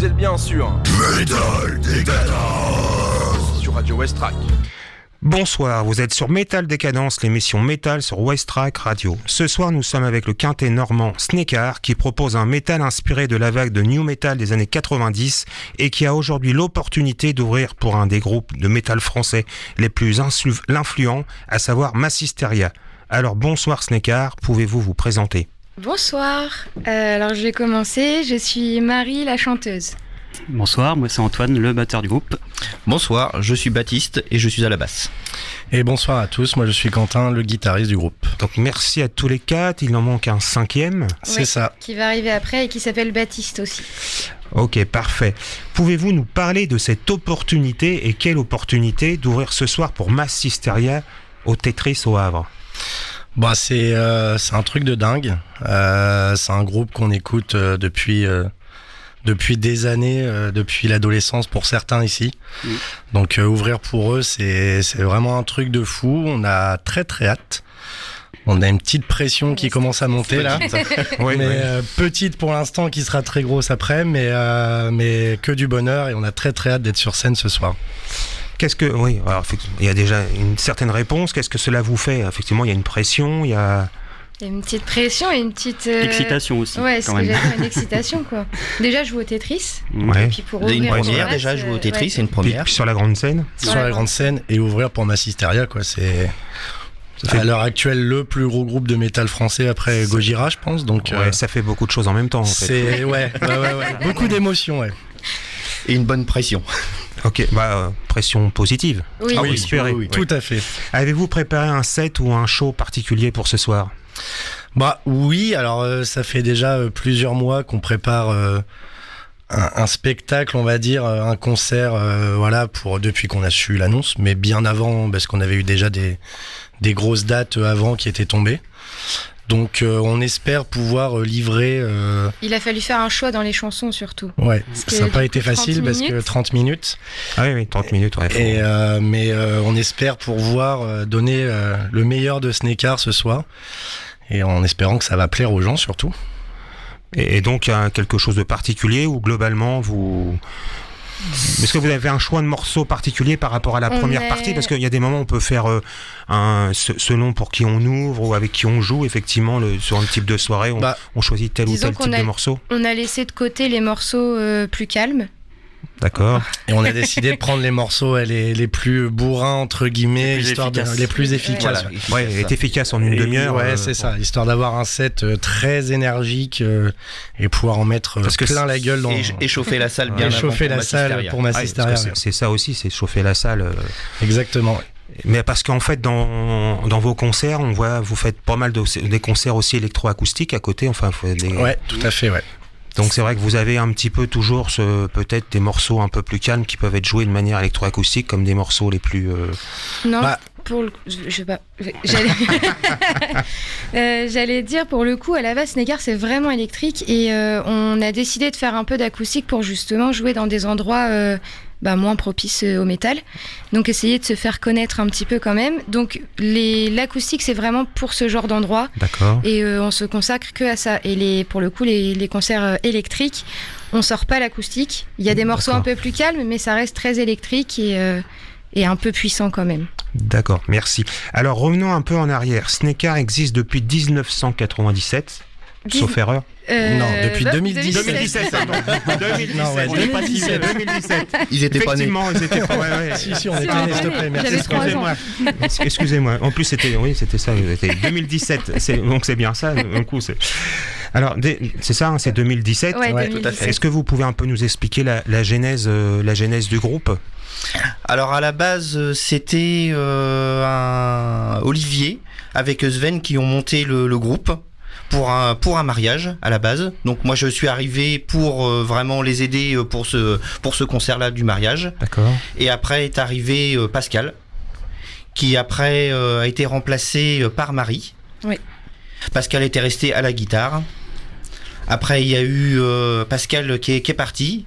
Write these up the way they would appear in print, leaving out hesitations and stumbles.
Vous êtes bien sûr Metal Décadence sur Radio Westrack. Bonsoir, vous êtes sur Metal Décadence, l'émission Metal sur Westrack Radio. Ce soir, nous sommes avec le quintet normand Snekar qui propose un métal inspiré de la vague de new metal des années 90 et qui a aujourd'hui l'opportunité d'ouvrir pour un des groupes de métal français les plus influents, à savoir Massisteria. Alors bonsoir Snekar, pouvez-vous vous présenter ? Bonsoir, alors je vais commencer, je suis Marie la chanteuse. Bonsoir, moi c'est Antoine, le batteur du groupe. Bonsoir, je suis Baptiste et je suis à la basse. Et bonsoir à tous, moi je suis Quentin, le guitariste du groupe. Donc merci à tous les quatre, il en manque un cinquième. C'est ça. Qui va arriver après et qui s'appelle Baptiste aussi. Ok, parfait. Pouvez-vous nous parler de cette opportunité et quelle opportunité d'ouvrir ce soir pour Massisteria au Tetris au Havre ? Bah c'est un truc de dingue. C'est un groupe qu'on écoute depuis des années, depuis l'adolescence pour certains ici. Donc ouvrir pour eux, c'est vraiment un truc de fou. On a très très hâte. On a une petite pression qui commence à monter là. Oui, mais petite pour l'instant, qui sera très grosse après, mais que du bonheur et on a très très hâte d'être sur scène ce soir. Oui, alors il y a déjà une certaine réponse. Qu'est-ce que cela vous fait ? Effectivement, il y a une pression, il y a une petite pression et une petite... Excitation aussi. Ouais, c'est quand ce que même. j'allais dire, une excitation quoi. Déjà, je joue au Tetris. Ouais. Et puis pour Une ouvrir première sur déjà, place, jouer au Tetris, ouais. c'est une puis première. sur la grande scène. Sur la grande scène et ouvrir pour Massisteria, quoi. C'est à l'heure actuelle le plus gros groupe de métal français après Gojira, je pense. Donc Ouais, ça fait beaucoup de choses en même temps. En fait. c'est ouais. Beaucoup d'émotions, ouais. Et une bonne pression. Ok, pression positive. Oui. Ah oui, espérer. oui. Tout à fait. Avez-vous préparé un set ou un show particulier pour ce soir ? Bah oui, alors ça fait déjà plusieurs mois qu'on prépare un spectacle, on va dire, un concert, depuis qu'on a su l'annonce, mais bien avant, parce qu'on avait eu déjà des grosses dates avant qui étaient tombées. Donc on espère pouvoir livrer... Il a fallu faire un choix dans les chansons surtout. Ouais, que ça n'a pas du été coup, facile 30 parce que minutes. 30 minutes. Ah oui, 30 minutes, ouais. Et, mais on espère pouvoir donner le meilleur de Snekar ce soir. Et en espérant que ça va plaire aux gens surtout. Et donc, il y a quelque chose de particulier ou globalement, est-ce que vous avez un choix de morceaux particulier par rapport à la première partie ? Parce qu'il y a des moments où on peut faire selon pour qui on ouvre ou avec qui on joue, effectivement, sur un type de soirée, on choisit tel ou disons tel type de morceau. On a laissé de côté les morceaux plus calmes. D'accord. Et on a décidé de prendre les morceaux les plus bourrins, entre guillemets, les plus efficaces. Ouais, elle est efficace en une demi-heure. Ouais, c'est ça, histoire d'avoir un set très énergique et pouvoir en mettre Parce que plein la gueule dans... Et chauffer la salle bien avant Échauffer pour la salle Massisteria. pour Massisteria. C'est ça aussi, c'est chauffer la salle. Exactement. Mais parce qu'en fait, dans vos concerts, on voit, vous faites pas mal des concerts aussi électroacoustiques à côté. Enfin, Ouais, tout à fait, ouais. Donc c'est vrai que vous avez un petit peu toujours peut-être des morceaux un peu plus calmes qui peuvent être joués de manière électroacoustique comme des morceaux les plus... Non, Bah. pour le... je sais pas. J'allais dire, pour le coup, à la base, Snekar, c'est vraiment électrique et on a décidé de faire un peu d'acoustique pour justement jouer dans des endroits moins propices au métal. Donc essayer de se faire connaître un petit peu quand même. Donc l'acoustique, c'est vraiment pour ce genre d'endroit. D'accord. Et on se consacre que à ça. Et pour le coup, les concerts électriques, on sort pas l'acoustique. Il y a des morceaux un peu plus calmes, mais ça reste très électrique et un peu puissant quand même. D'accord, merci. Alors revenons un peu en arrière. Snekar existe depuis 1997, sauf erreur. Non, depuis 2017. 2017, pardon. 2017. Non, ouais, On est pas 2017. 2017. Ils étaient pas nés. Effectivement, ils étaient pas. Ouais. Si, on Si, était on nés, s'il te était plaît, nés. merci. J'avais 3 ans. Excusez-moi. En plus, c'était ça. C'était 2017. Donc c'est bien ça. Un coup, c'est. Alors, c'est ça, c'est 2017. Ouais, Ouais, 2017. tout à fait. Est-ce que vous pouvez un peu nous expliquer la genèse du groupe ? Alors à la base, c'était Olivier avec Sven qui ont monté le groupe pour un mariage à la base. Donc moi je suis arrivé pour vraiment les aider pour ce concert-là du mariage. D'accord. Et après est arrivé Pascal, qui après a été remplacé par Marie. Oui. Pascal était resté à la guitare. Après il y a eu Pascal qui est parti.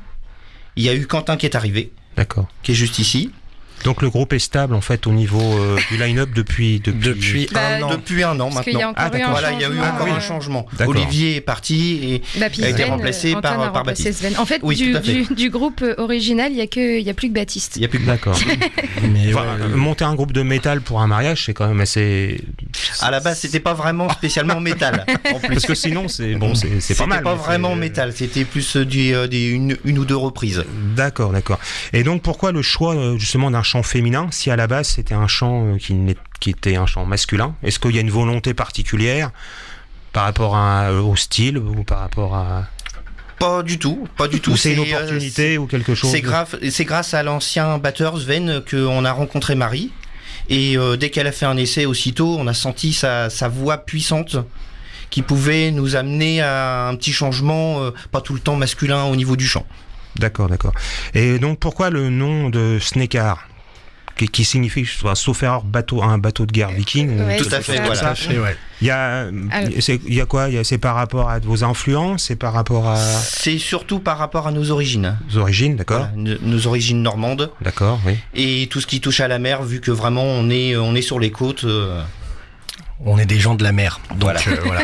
Il y a eu Quentin qui est arrivé, D'accord. qui est juste ici. Donc le groupe est stable en fait au niveau du line-up depuis Bah, un an. Depuis un an Parce qu'il y a maintenant. encore eu un Voilà, il y a eu changement, encore un changement. D'accord. Olivier est parti et puis a été Sven, remplacé Antoine a par remplacé Baptiste. Sven. En fait, Oui, tout à fait. du groupe original, il y a plus que Baptiste. Il y a plus que D'accord. Mais Enfin, monter un groupe de métal pour un mariage, c'est quand même assez. À la base, c'était pas vraiment spécialement métal. En plus. Parce que sinon, c'est pas mal. C'était pas mais vraiment c'est- métal, c'était plus une ou deux reprises. D'accord. Et donc pourquoi le choix justement d'un chant féminin si à la base c'était un chant qui était un chant masculin? Est-ce qu'il y a une volonté particulière par rapport au style ou par rapport à... Pas du tout. Ou c'est une opportunité ou quelque chose C'est grâce à l'ancien batteur Sven qu'on a rencontré Marie. Et dès qu'elle a fait un essai aussitôt, on a senti sa voix puissante qui pouvait nous amener à un petit changement, pas tout le temps masculin au niveau du chant. D'accord. Et donc pourquoi le nom de Snekar qui signifie, sauf erreur, un bateau de guerre viking ou Ouais, Tout à c'est fait, ça. voilà. tout à fait, ouais. Il y a quoi? C'est par rapport à vos influences, c'est par rapport à C'est surtout par rapport à nos origines. vos origines, d'accord? Voilà, nos origines normandes D'accord, oui. et tout ce qui touche à la mer, vu que vraiment on est sur les côtes. On est des gens de la mer. Donc Voilà. voilà.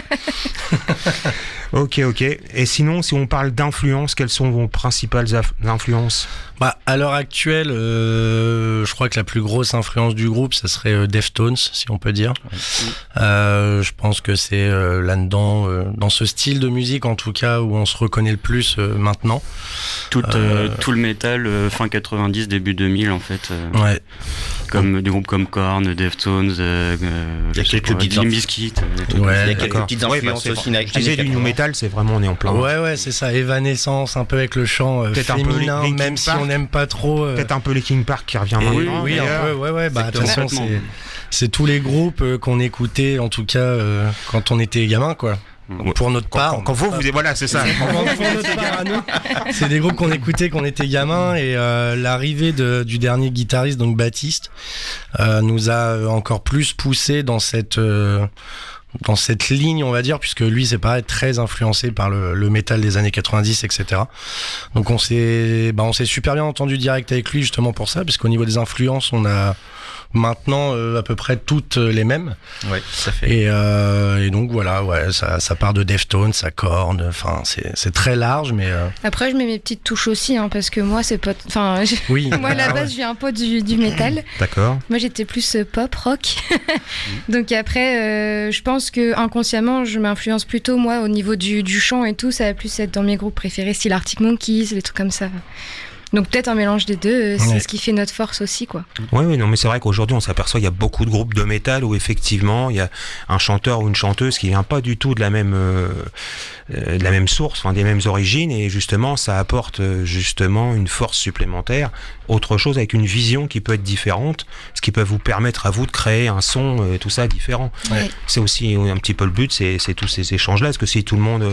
Ok. Et sinon, si on parle d'influence, quelles sont vos principales influences? Bah, à l'heure actuelle, je crois que la plus grosse influence du groupe, ça serait Deftones, si on peut dire. Je pense que c'est là-dedans, dans ce style de musique en tout cas, où on se reconnaît le plus maintenant. Tout le métal, fin 90, début 2000 en fait. Ouais. Comme des groupes comme Korn, Deftones, Il y a quelques petites Limp Bizkit. Il y a quelques d'accord. petites Ouais, influences c'est- aussi. Je disais du new metal, c'est vraiment on est en plein. Ouais, c'est ça. Evanescence, un peu avec le chant Peut-être un peu féminin, Linkin même si Park. on n'aime pas trop. Peut-être un peu les King Park qui revient maintenant. Oui, un d'ailleurs. peu, ouais. Bah, de toute façon, Complètement. c'est tous les groupes qu'on écoutait, en tout cas, quand on était gamin, quoi. Ouais. Pour notre part. Quand vous voilà, c'est ça. Pour notre part à nous, c'est des groupes qu'on écoutait quand on était gamin et l'arrivée du dernier guitariste, donc Baptiste, nous a encore plus poussé dans cette ligne, on va dire, puisque lui, c'est pareil, très influencé par le métal des années 90, etc. Donc on s'est super bien entendu direct avec lui, justement pour ça, parce qu'au niveau des influences, on a maintenant à peu près toutes les mêmes. Ouais, tout à fait. Et donc voilà, ouais, ça part de Deftones, ça Korn, enfin c'est très large, mais Après, je mets mes petites touches aussi, hein, parce que moi, c'est pas. Enfin, oui. moi, à la base, je viens un peu du métal. D'accord. Moi, j'étais plus pop, rock. Donc après, je pense que inconsciemment, je m'influence plutôt, moi, au niveau du chant et tout. Ça va plus être dans mes groupes préférés, style Arctic Monkeys, des trucs comme ça. Donc peut-être un mélange des deux, c'est Ouais. ce qui fait notre force aussi, quoi. Oui, non, mais c'est vrai qu'aujourd'hui, on s'aperçoit qu'il y a beaucoup de groupes de métal où effectivement, il y a un chanteur ou une chanteuse qui vient pas du tout de la même source, enfin, des mêmes origines, et justement, ça apporte justement une force supplémentaire, autre chose avec une vision qui peut être différente, ce qui peut vous permettre à vous de créer un son, tout ça différent. Ouais. C'est aussi un petit peu le but, c'est tous ces échanges-là, parce que si tout le monde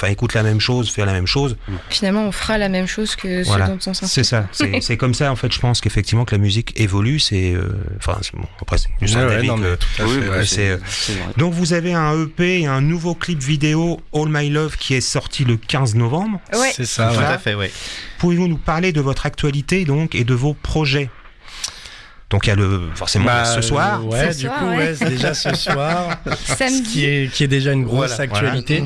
écoute la même chose, fait la même chose, Finalement, on fera la même chose que voilà, ce dont on c'est ça. C'est comme ça, en fait, je pense qu'effectivement que la musique évolue. Bon, après, c'est juste un avis non, que- mais tout à Oui, fait, bah, ouais. c'est vrai. Donc, vous avez un EP et un nouveau clip vidéo, All My Love, qui est sorti le 15 novembre. Ouais. C'est ça, Tout ouais. à fait, ouais. Pouvez-vous nous parler de votre actualité donc et de vos projets? Donc, il y a forcément ce soir. Ouais, Ce du soir, coup, ouais. ouais, c'est déjà ce soir. Samedi. qui est déjà une grosse Voilà, actualité.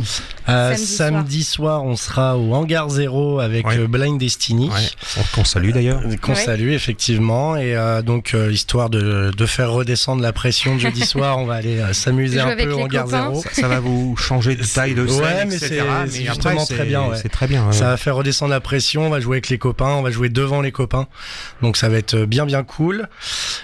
Samedi soir, on sera au Hangar Zero avec Ouais. Blind Destiny. Ouais, qu'on salue d'ailleurs. Qu'on Ouais. salue effectivement et donc histoire de faire redescendre la pression de jeudi soir, on va aller s'amuser Jouer un avec peu au les Hangar copains. Zero. Ça va vous changer de taille de scène, Ouais, mais etc. c'est Mais justement après, très bien, ouais. C'est très bien. Ouais. Ça va faire redescendre la pression, on va jouer avec les copains, on va jouer devant les copains. Donc ça va être bien cool.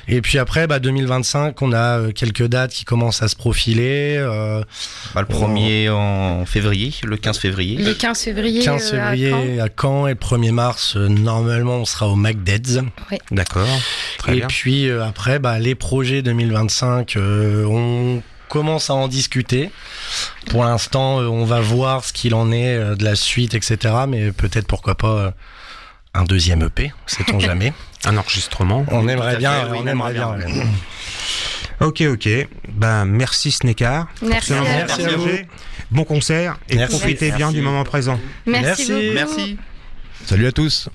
Et puis après 2025, on a quelques dates qui commencent à se profiler. Le premier en février, le 15 février. Le 15 février. 15 février à Caen et le 1er mars, normalement on sera au McDead's. D'accord. Très Et bien. puis après, les projets 2025, on commence à en discuter. Pour l'instant, on va voir ce qu'il en est de la suite, etc. Mais peut-être, pourquoi pas, un deuxième EP, sait-on jamais. Un enregistrement. On aimerait à bien, fait, oui, on aimerait bien. ouais. Ok. Merci Snekar. Merci. Excellent Merci à vous. projet. Bon concert et Merci. profitez bien Merci. du moment présent. Merci beaucoup. Merci. Salut à tous.